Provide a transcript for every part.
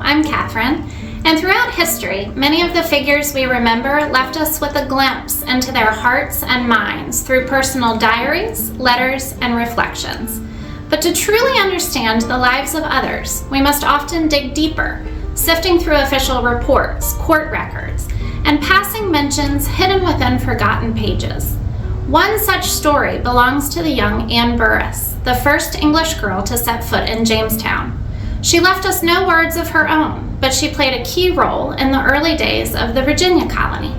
I'm Catherine, and throughout history, many of the figures we remember left us with a glimpse into their hearts and minds through personal diaries, letters, and reflections. But to truly understand the lives of others, we must often dig deeper, sifting through official reports, court records, and passing mentions hidden within forgotten pages. One such story belongs to the young Anne Burras, the first English girl to set foot in Jamestown. She left us no words of her own, but she played a key role in the early days of the Virginia colony.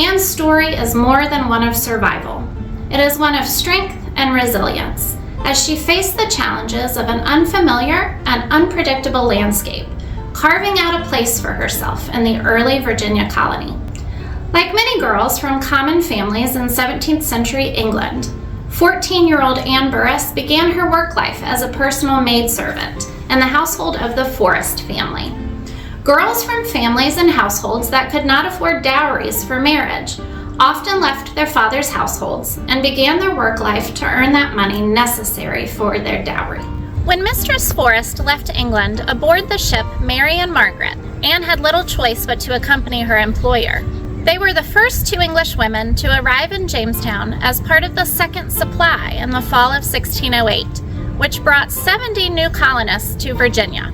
Anne's story is more than one of survival. It is one of strength and resilience, as she faced the challenges of an unfamiliar and unpredictable landscape, carving out a place for herself in the early Virginia colony. Like many girls from common families in 17th century England, 14-year-old Anne Burras began her work life as a personal maidservant in the household of the Forrest family. Girls from families and households that could not afford dowries for marriage often left their father's households and began their work life to earn that money necessary for their dowry. When Mistress Forrest left England aboard the ship Mary and Margaret, Anne had little choice but to accompany her employer. They were the first two English women to arrive in Jamestown as part of the second supply in the fall of 1608, which brought 70 new colonists to Virginia.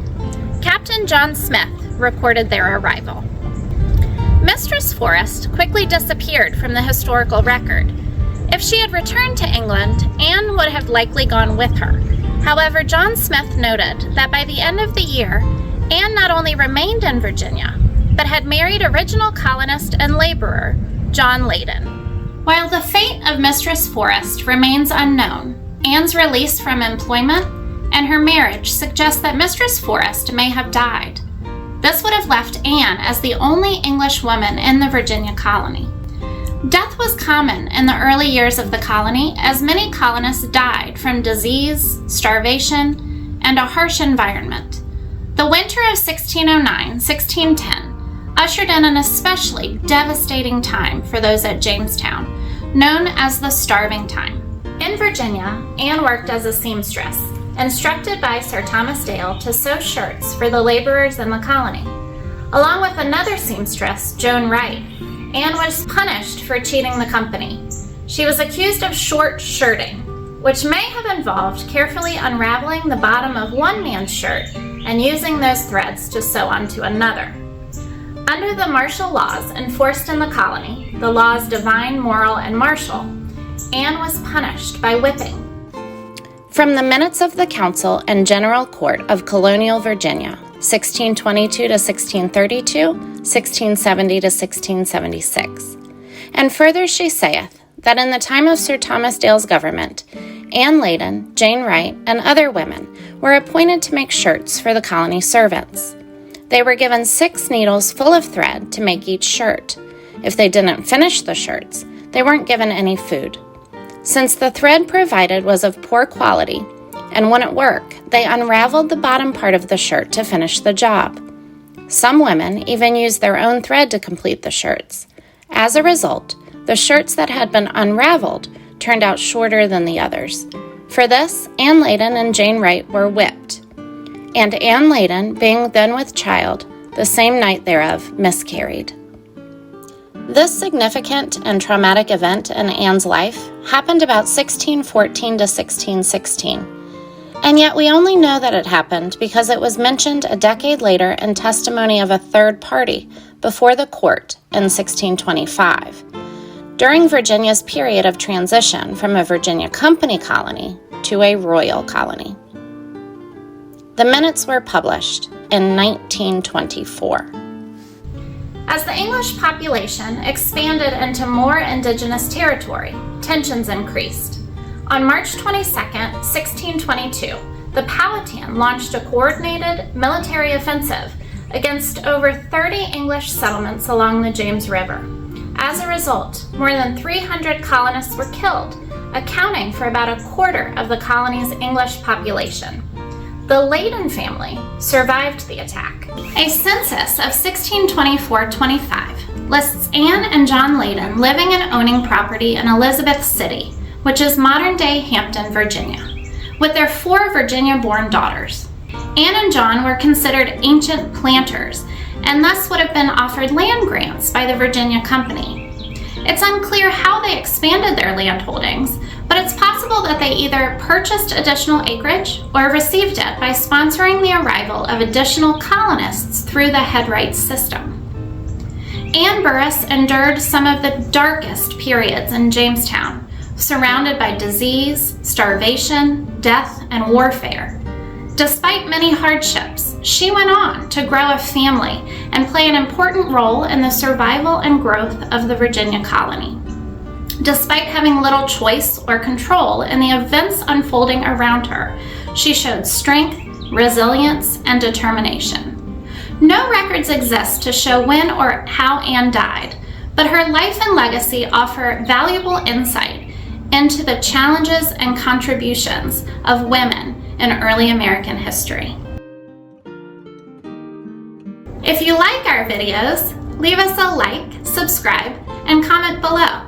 Captain John Smith reported their arrival. Mistress Forrest quickly disappeared from the historical record. If she had returned to England, Anne would have likely gone with her. However, John Smith noted that by the end of the year, Anne not only remained in Virginia, but had married original colonist and laborer John Leyden. While the fate of Mistress Forrest remains unknown, Anne's release from employment and her marriage suggest that Mistress Forrest may have died. This would have left Anne as the only English woman in the Virginia colony. Death was common in the early years of the colony, as many colonists died from disease, starvation, and a harsh environment. The winter of 1609-1610 ushered in an especially devastating time for those at Jamestown, known as the Starving Time. In Virginia, Anne worked as a seamstress, instructed by Sir Thomas Dale to sew shirts for the laborers in the colony. Along with another seamstress, Joan Wright, Anne was punished for cheating the company. She was accused of short shirting, which may have involved carefully unraveling the bottom of one man's shirt and using those threads to sew onto another. Under the martial laws enforced in the colony, the laws divine, moral, and martial, Anne was punished by whipping. From the minutes of the Council and General Court of Colonial Virginia, 1622 to 1632, 1670 to 1676. And further she saith, that in the time of Sir Thomas Dale's government, Anne Leyden, Jane Wright, and other women were appointed to make shirts for the colony servants. They were given 6 needles full of thread to make each shirt. If they didn't finish the shirts, they weren't given any food. Since the thread provided was of poor quality and wouldn't work, they unraveled the bottom part of the shirt to finish the job. Some women even used their own thread to complete the shirts. As a result, the shirts that had been unraveled turned out shorter than the others. For this, Anne Leyden and Jane Wright were whipped, and Anne Leyden, being then with child, the same night thereof miscarried. This significant and traumatic event in Anne's life happened about 1614 to 1616, and yet we only know that it happened because it was mentioned a decade later in testimony of a third party before the court in 1625, during Virginia's period of transition from a Virginia Company colony to a royal colony. The minutes were published in 1924. As the English population expanded into more indigenous territory, tensions increased. On March 22, 1622, the Powhatan launched a coordinated military offensive against over 30 English settlements along the James River. As a result, more than 300 colonists were killed, accounting for about a quarter of the colony's English population. The Leyden family survived the attack. A census of 1624-25 lists Anne and John Leyden living and owning property in Elizabeth City, which is modern-day Hampton, Virginia, with their 4 Virginia-born daughters. Anne and John were considered ancient planters and thus would have been offered land grants by the Virginia Company. It's unclear how they expanded their land holdings, but it's possible that they either purchased additional acreage or received it by sponsoring the arrival of additional colonists through the headright system. Anne Burras endured some of the darkest periods in Jamestown, surrounded by disease, starvation, death, and warfare. Despite many hardships, she went on to grow a family and play an important role in the survival and growth of the Virginia colony. Despite having little choice or control in the events unfolding around her, she showed strength, resilience, and determination. No records exist to show when or how Anne died, but her life and legacy offer valuable insight into the challenges and contributions of women in early American history. If you like our videos, leave us a like, subscribe, and comment below.